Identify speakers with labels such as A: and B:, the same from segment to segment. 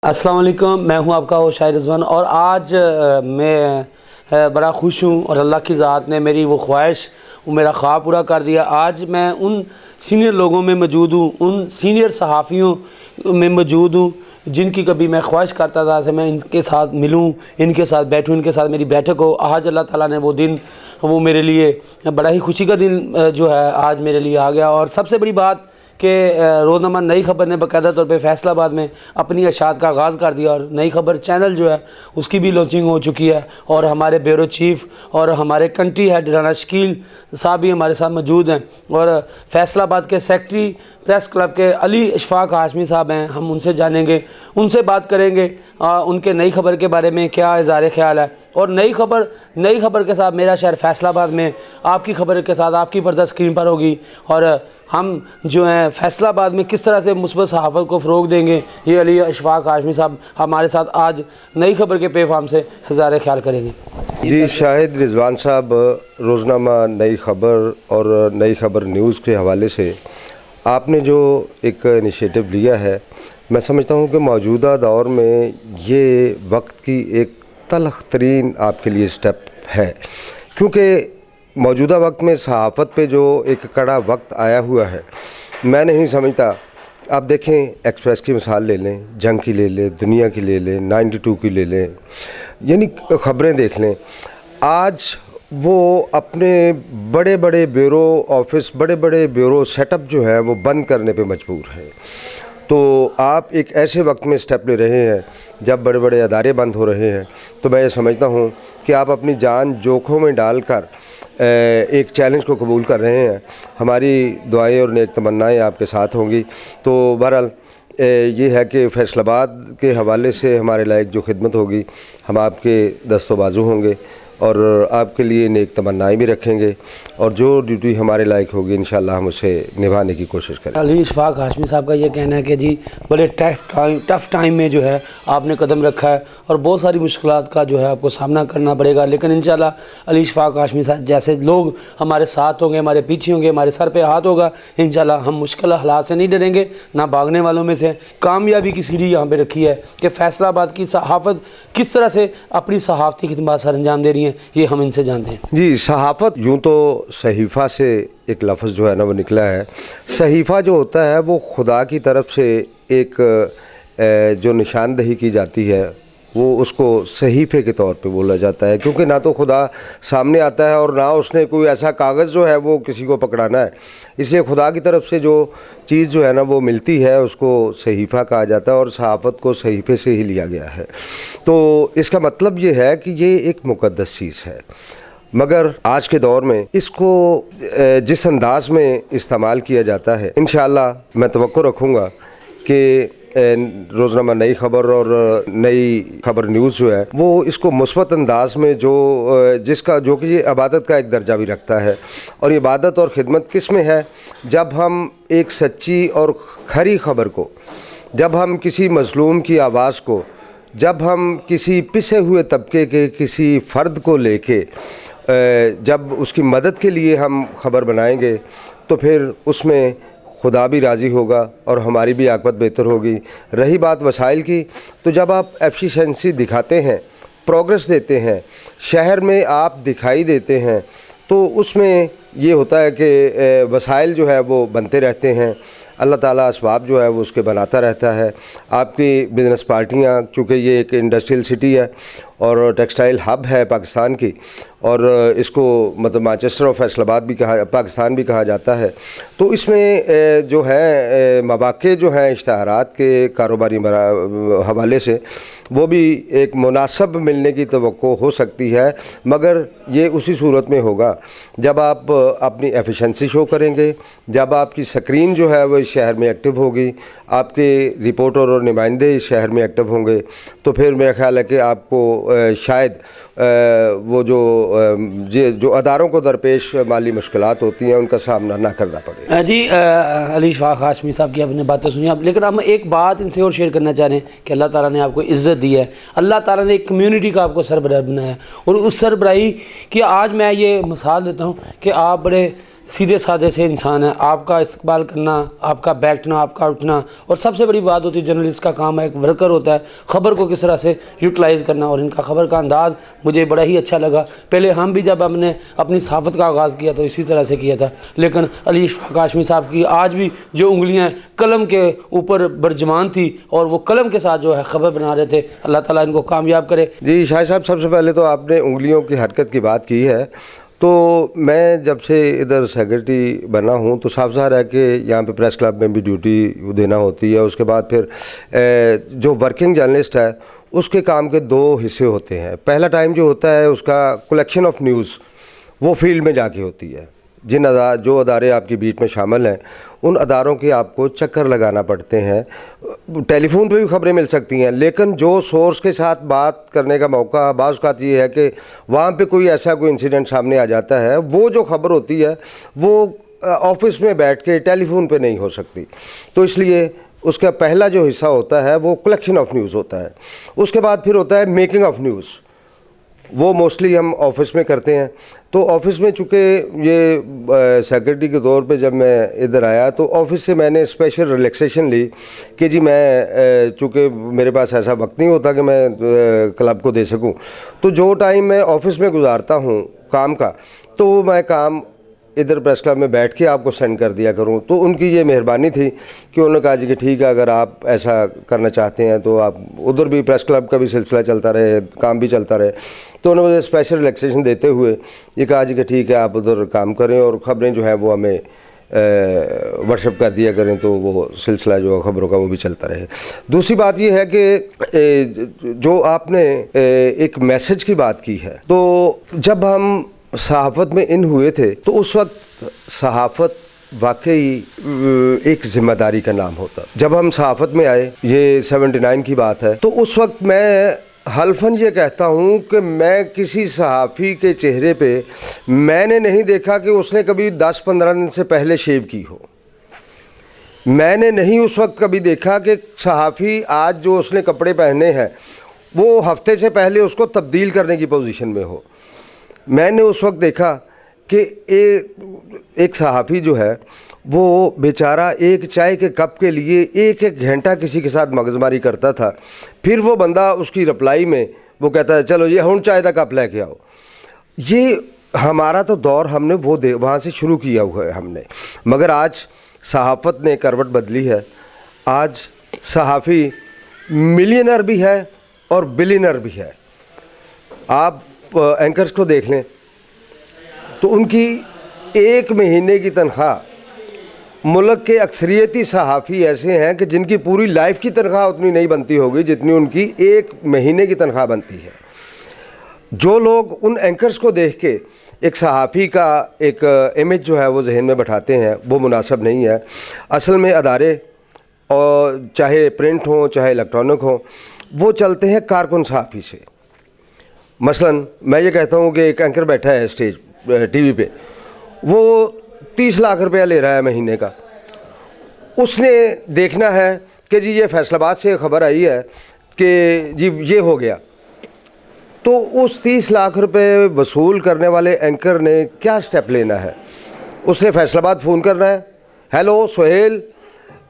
A: अस्सलाम वालेकुम, मैं हूं आपका वो शायर रिजवान और आज मैं बड़ा खुश हूं और अल्लाह की ज़ात ने मेरी वो ख्वाहिश, वो मेरा ख्वाब पूरा कर दिया। आज मैं उन सीनियर लोगों में मौजूद हूं, उन सीनियर सहाफ़ियों में मौजूद हूं जिनकी कभी मैं ख्वाहिश करता था कि मैं इनके साथ मिलूं, इनके साथ बैठूं, इनके साथ मेरी बैठक हो। आज अल्लाह ताला ने वो दिन, वो मेरे लिए बड़ा ही खुशी का दिन जो है आज मेरे लिए आ गया। और सबसे बड़ी बात कि रोज़नामा नई खबर ने बाकायदा तौर पे फैसलाबाद में अपनी अशात का आगाज़ कर दिया और नई खबर चैनल जो है उसकी भी लॉन्चिंग हो चुकी है। और हमारे ब्यूरो चीफ़ और हमारे कंट्री हेड राना शकील साहब भी हमारे साथ मौजूद हैं और फैसलाबाद के सेक्रेटरी प्रेस क्लब के अली इशफाक हाशमी साहब हैं। हम उनसे जानेंगे, उनसे बात करेंगे उनके नई खबर के बारे में क्या इज़हार ख्याल है। और नई खबर के साथ मेरा शहर फैसलाबाद में आपकी खबर के साथ आपकी पर्दा स्क्रीन पर होगी और हम जो हैं फैसलाबाद में किस तरह से मुस्बत सहाफ़त को फ़रोग़ देंगे, ये अली इशफाक हाशमी साहब हमारे साथ आज नई खबर के पेफाम से इज़हार ख्याल करेंगे।
B: जी शाहिद रिजवान साहब, रोज़नामा नई खबर और नई खबर न्यूज़ के हवाले से आपने जो एक इनिशिएटिव लिया है, मैं समझता हूँ कि मौजूदा दौर में ये वक्त की एक तलख़ तरीन आपके लिए स्टेप है, क्योंकि मौजूदा वक्त में सहाफ़त पे जो एक कड़ा वक्त आया हुआ है, मैं नहीं समझता। आप देखें, एक्सप्रेस की मिसाल ले लें, जंग की ले लें, दुनिया की ले लें, 92 की ले लें, यानी खबरें देख लें। आज वो अपने बड़े बड़े ब्यूरो ऑफिस, बड़े बड़े ब्यूरो सेटअप जो है वो बंद करने पे मजबूर है। तो आप एक ऐसे वक्त में स्टेप ले रहे हैं जब बड़े बड़े अदारे बंद हो रहे हैं, तो मैं ये समझता हूँ कि आप अपनी जान जोखों में डालकर एक चैलेंज को कबूल कर रहे हैं। हमारी दुआएं और नेक तमन्नाएं आपके साथ होंगी। तो बहरहाल ये है कि फैसलाबाद के हवाले से हमारे लायक जो खिदमत होगी, हम आपके दस्तों बाजू होंगे और आपके लिए नेक तमन्नाएं भी रखेंगे और जो ड्यूटी हमारे लायक होगी इंशाअल्लाह हम उसे निभाने की कोशिश करेंगे।
A: अली इशफाक हाशमी साहब का ये कहना है कि जी बड़े टफ़ टाइम में जो है आपने कदम रखा है और बहुत सारी मुश्किलात का जो है आपको सामना करना पड़ेगा, लेकिन इंशाअल्लाह अली इशफाक हाशमी साहब जैसे लोग हमारे साथ होंगे, हमारे पीछे होंगे, हमारे सर पे हाथ होगा, इंशाअल्लाह हम मुश्किल हालात से नहीं डरेंगे, ना भागने वालों में से। कामयाबी की सीढ़ी यहाँ पे रखी है कि फैसलाबाद की सहाफ़त किस तरह से अपनी सहाफ़ती खिदमत सर अंजाम दे रही है, ये हम इनसे जानते हैं।
B: जी, सहाफ़त यूँ तो सहीफ़ा से एक लफ्ज़ जो है ना वो निकला है। सहीफ़ा जो होता है वो खुदा की तरफ से एक जो निशानदही की जाती है वो उसको सहीफ़े के तौर पे बोला जाता है, क्योंकि ना तो खुदा सामने आता है और ना उसने कोई ऐसा कागज़ जो है वो किसी को पकड़ाना है। इसलिए खुदा की तरफ से जो चीज़ जो है ना वो मिलती है उसको सहीफ़ा कहा जाता है और सहाफ़त को सहीफ़े से ही लिया गया है। तो इसका मतलब ये है कि ये एक मुक़द्दस चीज़ है, मगर आज के दौर में इसको जिस अंदाज़ में इस्तेमाल किया जाता है, इंशाअल्लाह मैं तवक्को रखूँगा कि रोज़नामा नई खबर और नई खबर न्यूज़ जो है वो इसको मुस्बत अंदाज में जो कि ये इबादत का एक दर्जा भी रखता है। और इबादत और ख़िदमत किस में है? जब हम एक सच्ची और खरी खबर को, जब हम किसी मज़लूम की आवाज़ को, जब हम किसी पिसे हुए तबके के किसी फ़र्द को लेके जब उसकी मदद के लिए हम खबर बनाएंगे तो फिर उसमें खुदा भी राज़ी होगा और हमारी भी आक़िबत बेहतर होगी। रही बात वसाइल की, तो जब आप एफिशिएंसी दिखाते हैं, प्रोग्रेस देते हैं, शहर में आप दिखाई देते हैं, तो उसमें ये होता है कि वसाइल जो है वो बनते रहते हैं। अल्लाह ताला असबाब जो है वो उसके बनाता रहता है। आपकी बिज़नेस पार्टियाँ, चूँकि ये एक इंडस्ट्रियल सिटी है और टेक्सटाइल हब है पाकिस्तान की, और इसको मतलब मैनचेस्टर और फैसलाबाद भी पाकिस्तान भी कहा जाता है, तो इसमें जो है मौक़े जो हैं इश्तहारात के कारोबारी हवाले से वो भी एक मुनासिब मिलने की तवक्को हो सकती है, मगर ये उसी सूरत में होगा जब आप अपनी एफिशिएंसी शो करेंगे, जब आपकी स्क्रीन जो है वो इस शहर में एक्टिव होगी, आपके रिपोर्टर और नुमाइंदे इस शहर में एक्टिव होंगे, तो फिर मेरा ख्याल है कि आपको शायद वो जो अदारों को दरपेश माली मुश्किलात होती हैं उनका सामना ना करना पड़े।
A: जी अली इशफाक हाशमी साहब की आपने बातें सुनी आप, लेकिन हम एक बात इनसे और शेयर करना चाह रहे हैं कि अल्लाह ताला ने आपको इज़्ज़त दी है, अल्लाह ताला ने एक कम्युनिटी का आपको सरबराह बनाया है और उस सरबराही की आज मैं ये मिसाल देता हूँ कि आप बड़े सीधे साधे से इंसान है। आपका इस्तकबाल करना, आपका बैठना, आपका उठना, और सबसे बड़ी बात होती है जर्नलिस्ट का काम है, एक वर्कर होता है, ख़बर को किस तरह से यूटिलाइज़ करना। और इनका ख़बर का अंदाज़ मुझे बड़ा ही अच्छा लगा। पहले हम भी जब हमने अपनी सहाफ़त का आगाज़ किया तो इसी तरह से किया था, लेकिन अली इशफाक हाशमी साहब की आज भी जो उंगलियाँ कलम के ऊपर बरजमान थी और वो कलम के साथ जो है ख़बर बना रहे थे, अल्लाह ताला इनको कामयाब करे।
B: जी शाहिद साहब, सबसे पहले तो आपने उंगलियों की हरकत की बात की है। तो मैं जब से इधर सेक्रेटरी बना हूँ तो साफ ज़ाहिर है कि यहाँ पे प्रेस क्लब में भी ड्यूटी देना होती है। उसके बाद फिर जो वर्किंग जर्नलिस्ट है उसके काम के दो हिस्से होते हैं। पहला टाइम जो होता है उसका कलेक्शन ऑफ न्यूज़, वो फील्ड में जाके होती है। जो अदारे आपकी बीट में शामिल हैं उन अदारों के आपको चक्कर लगाना पड़ते हैं। टेलीफोन पे भी ख़बरें मिल सकती हैं, लेकिन जो सोर्स के साथ बात करने का मौका बाज़ औक़ात ये है कि वहाँ पे कोई इंसिडेंट सामने आ जाता है, वो जो ख़बर होती है वो ऑफिस में बैठ के टेलीफोन पे नहीं हो सकती। तो इसलिए उसका पहला जो हिस्सा होता है वो कलेक्शन ऑफ न्यूज़ होता है। उसके बाद फिर होता है मेकिंग ऑफ न्यूज़, वो मोस्टली हम ऑफिस में करते हैं। तो ऑफिस में चूँकि ये सेक्रेटरी के तौर पे जब मैं इधर आया तो ऑफिस से मैंने स्पेशल रिलैक्सेशन ली कि जी मैं चूँकि मेरे पास ऐसा वक्त नहीं होता कि मैं क्लब को दे सकूं, तो जो टाइम मैं ऑफिस में गुजारता हूं काम का, तो मैं काम इधर प्रेस क्लब में बैठ के आपको सेंड कर दिया करूं। तो उनकी ये मेहरबानी थी कि उन्होंने कहा जी कि ठीक है, अगर आप ऐसा करना चाहते हैं तो आप उधर भी प्रेस क्लब का भी सिलसिला चलता रहे, काम भी चलता रहे। तो उन्होंने मुझे स्पेशल रिलैक्सेशन देते हुए ये कहा जी कि ठीक है आप उधर काम करें और ख़बरें जो हैं वो हमें व्हाट्सएप कर दिया करें, तो वो सिलसिला जो ख़बरों का वो भी चलता रहे। दूसरी बात ये है कि जो आपने एक मैसेज की बात की है, तो जब हम सहाफ़त में इन हुए थे तो उस वक्त सहाफ़त वाकई एक ज़िम्मेदारी का नाम होता। जब हम सहाफ़त में आए, ये 79 की बात है, तो उस वक्त मैं हल्फन ये कहता हूँ कि मैं किसी सहाफ़ी के चेहरे पे मैंने नहीं देखा कि उसने कभी 10-15 दिन से पहले शेव की हो। मैंने नहीं उस वक्त कभी देखा कि सहाफ़ी आज जो उसने कपड़े पहने हैं वो हफ्ते से पहले उसको तब्दील करने की पोजीशन में हो। मैंने उस वक्त देखा कि एक सहाफ़ी जो है वो बेचारा एक चाय के कप के लिए एक घंटा किसी के साथ मगजमारी करता था, फिर वो बंदा उसकी रिप्लाई में वो कहता है चलो ये हुण चाय का कप लेके आओ। ये हमारा तो दौर हमने वो वहाँ से शुरू किया हुआ है हमने। मगर आज सहाफ़त ने करवट बदली है। आज सहाफ़ी मिलियनर भी है और बिलियनर भी है। आप एंकर्स को देख लें तो उनकी एक महीने की तनख्वाह, मुल्क के अक्सरियती सहाफ़ी ऐसे हैं कि जिनकी पूरी लाइफ की तनख्वाह उतनी नहीं बनती होगी जितनी उनकी एक महीने की तनख्वाह बनती है। जो लोग उन एंकर्स को देख के एक सहाफ़ी का एक इमेज जो है वो जहन में बैठाते हैं, वो मुनासिब नहीं है। असल में अदारे और चाहे प्रिंट हों चाहे इलेक्ट्रॉनिक हों, वो चलते हैं कारकुन सहाफ़ी से। मसलन मैं ये कहता हूँ कि एक एंकर बैठा है स्टेज टीवी पे, वो 30 लाख रुपया ले रहा है महीने का। उसने देखना है कि जी ये फैसलाबाद से ख़बर आई है कि जी ये हो गया, तो उस 30 लाख रुपए वसूल करने वाले एंकर ने क्या स्टेप लेना है? उसने फैसलाबाद फ़ोन करना है, हेलो सोहेल,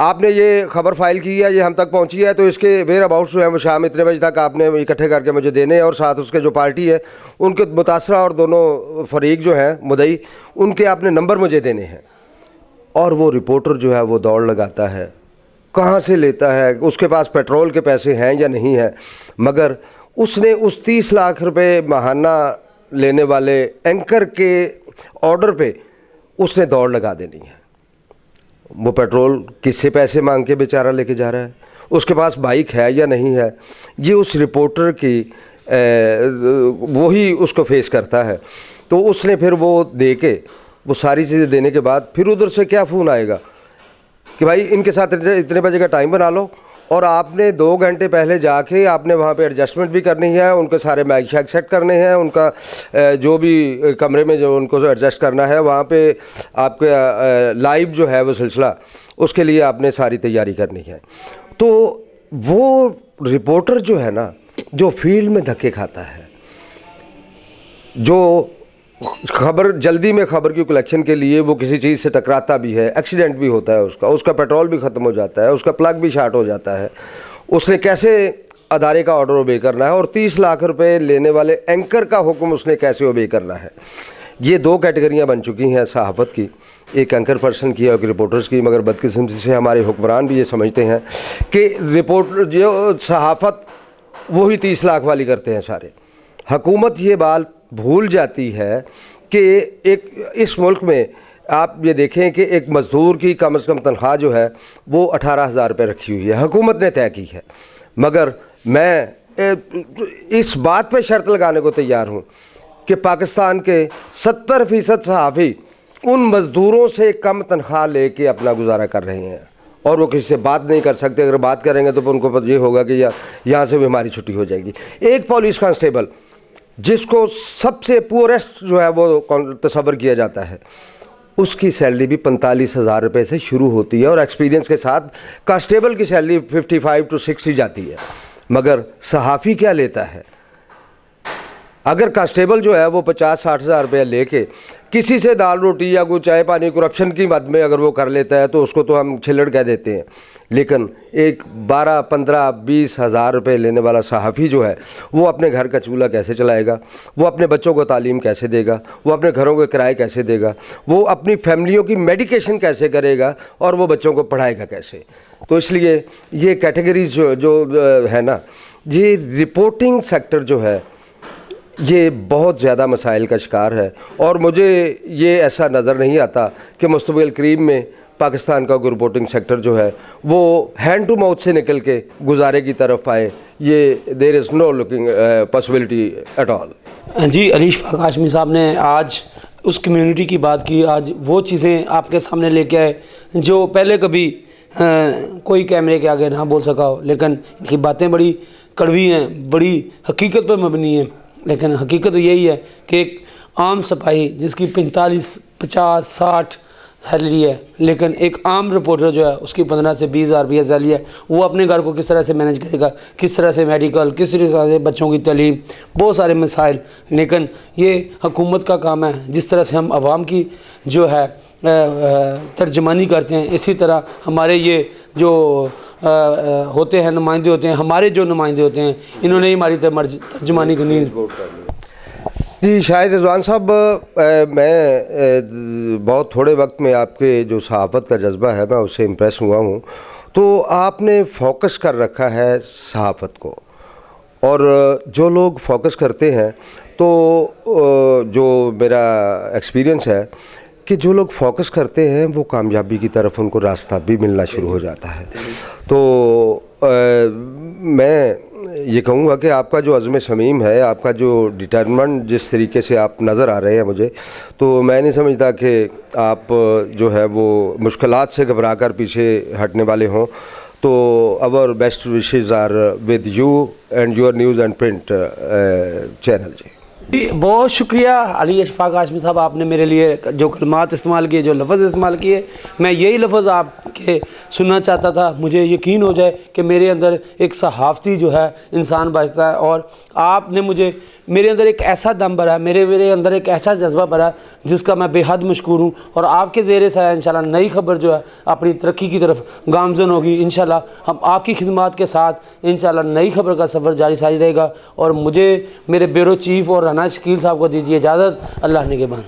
B: आपने ये ख़बर फाइल की है, ये हम तक पहुंची है, तो इसके वेयर अबाउट जो है वो शाम इतने बजे तक आपने इकट्ठे करके मुझे देने हैं, और साथ उसके जो पार्टी है उनके मुतासरा और दोनों फरीक जो हैं मुदई, उनके आपने नंबर मुझे देने हैं। और वो रिपोर्टर जो है वो दौड़ लगाता है, कहाँ से लेता है, उसके पास पेट्रोल के पैसे हैं या नहीं हैं, मगर उसने उस 30 लाख रुपए माहाना लेने वाले एंकर के ऑर्डर पे उसने दौड़ लगा देनी है। वो पेट्रोल किससे पैसे मांग के बेचारा लेके जा रहा है, उसके पास बाइक है या नहीं है, ये उस रिपोर्टर की वही उसको फेस करता है। तो उसने फिर वो दे के वो सारी चीज़ें देने के बाद फिर उधर से क्या फ़ोन आएगा कि भाई इनके साथ इतने बजे का टाइम बना लो, और आपने 2 घंटे पहले जाके आपने वहाँ पे एडजस्टमेंट भी करनी है, उनके सारे माइक शैक सेट करने हैं, उनका जो भी कमरे में जो उनको एडजस्ट करना है वहाँ पे आपके लाइव जो है वो सिलसिला, उसके लिए आपने सारी तैयारी करनी है। तो वो रिपोर्टर जो है ना, जो फील्ड में धक्के खाता है, जो खबर जल्दी में खबर की कलेक्शन के लिए वो किसी चीज़ से टकराता भी है, एक्सीडेंट भी होता है, उसका पेट्रोल भी ख़त्म हो जाता है, उसका प्लग भी शॉर्ट हो जाता है, उसने कैसे अदारे का ऑर्डर ओबे करना है और 30 लाख रुपए लेने वाले एंकर का हुक्म उसने कैसे ओबे करना है। ये दो कैटेगरियां बन चुकी हैं सहाफ़त की, एक एंकर पर्सन की और एक रिपोर्टर्स की। मगर बदकिस्मती से हमारे हुक्मरान भी ये समझते हैं कि रिपोर्टर जो सहाफ़त वही 30 लाख वाली करते हैं सारे। हुकूमत ये बात भूल जाती है कि एक इस मुल्क में आप ये देखें कि एक मज़दूर की कम से कम तनख्वाह जो है वो 18,000 रुपये रखी हुई है, हुकूमत ने तय की है। मगर मैं इस बात पे शर्त लगाने को तैयार हूँ कि पाकिस्तान के 70% सहाफ़ी उन मज़दूरों से कम तनख्वाह लेके अपना गुजारा कर रहे हैं और वो किसी से बात नहीं कर सकते। अगर बात करेंगे तो उनको पता ये होगा कि यहाँ से भी हमारी छुट्टी हो जाएगी। एक पुलिस कांस्टेबल जिसको सबसे पुअरेस्ट जो है वो तस्वर किया जाता है, उसकी सैलरी भी 45,000 रुपये से शुरू होती है और एक्सपीरियंस के साथ कांस्टेबल की सैलरी 55 to 60 जाती है। मगर सहाफ़ी क्या लेता है? अगर कांस्टेबल जो है वो 50-60 हज़ार रुपये लेके किसी से दाल रोटी या कोई चाय पानी करप्शन की मद में अगर वो कर लेता है तो उसको तो हम छिल्लड़ कह देते हैं। लेकिन एक 12, 15, 20 हज़ार रुपये लेने वाला सहाफ़ी जो है वो अपने घर का चूल्हा कैसे चलाएगा, वो अपने बच्चों को तालीम कैसे देगा, वो अपने घरों के किराए कैसे देगा, वो अपनी फैमिलियों की मेडिकेशन कैसे करेगा और वो बच्चों को पढ़ाएगा कैसे। तो इसलिए ये कैटेगरीज जो है ना, ये रिपोर्टिंग सेक्टर जो है ये बहुत ज़्यादा मसाइल का शिकार है। और मुझे ये ऐसा नज़र नहीं आता कि मुस्तक़बिल करीब में पाकिस्तान का रिपोर्टिंग सेक्टर जो है वो हैंड टू माउथ से निकल के गुजारे की तरफ आए। ये there is no looking possibility at all.
A: जी, अली इशफाक हाशमी साहब ने आज उस कम्युनिटी की बात की, आज वो चीज़ें आपके सामने लेके आए जो पहले कभी कोई कैमरे के आगे ना बोल सका हो। लेकिन इनकी बातें बड़ी कड़वी हैं, बड़ी हकीकत पर मबनी हैं। लेकिन हकीकत यही है कि एक आम सिपाही जिसकी 45, 50, 60 सैलरी है, लेकिन एक आम रिपोर्टर जो है उसकी 15 से 20 हज़ार रुपये सैलरी है, वो अपने घर को किस तरह से मैनेज करेगा, किस तरह से मेडिकल, किस तरह से बच्चों की तालीम, बहुत सारे मसाइल। लेकिन ये हुकूमत का काम है, जिस तरह से हम आवाम की जो है तर्जमानी करते हैं, इसी तरह हमारे ये जो होते हैं नुमाइंदे होते हैं, हमारे जो नुमाइंदे होते हैं, इन्होंने ही हमारी तर्जमानी करनी है।
B: जी शाहिद रिजवान साहब, मैं बहुत थोड़े वक्त में आपके जो सहाफ़त का जज्बा है मैं उससे इम्प्रेस हुआ हूँ। तो आपने फोकस कर रखा है सहाफ़त को, और जो लोग फोकस करते हैं तो जो मेरा एक्सपीरियंस है कि जो लोग फोकस करते हैं वो कामयाबी की तरफ उनको रास्ता भी मिलना शुरू हो जाता है। तो मैं ये कहूँगा कि आपका जो अज़्म समीम है, आपका जो डिटरमिनेंट जिस तरीके से आप नज़र आ रहे हैं मुझे, तो मैं नहीं समझता कि आप जो है वो मुश्किलात से घबरा कर पीछे हटने वाले हों। तो our best wishes are with you and your news and print channel. जी
A: बहुत शुक्रिया अली इशफाक हाशमी साहब, आपने मेरे लिए जो कलमात इस्तेमाल किए, जो लफ्ज़ इस्तेमाल किए, मैं यही लफ्ज़ आपके सुनना चाहता था। मुझे यकीन हो जाए कि मेरे अंदर एक सहाफ़ती जो है इंसान बचता है, और आपने मुझे मेरे अंदर एक ऐसा दम भरा, मेरे अंदर एक ऐसा जज्बा भरा जिसका मैं बेहद मशकूर हूँ। और आपके ज़ेरे साया इंशाल्लाह नई खबर जो है अपनी तरक्की की तरफ गामज़न होगी। इंशाल्लाह हम आपकी खिदमत के साथ इंशाल्लाह नई खबर का सफ़र जारी सारी रहेगा। और मुझे मेरे ब्यूरो चीफ़ और राना शकील साहब को दीजिए इजाज़त। अल्लाह निगहबान।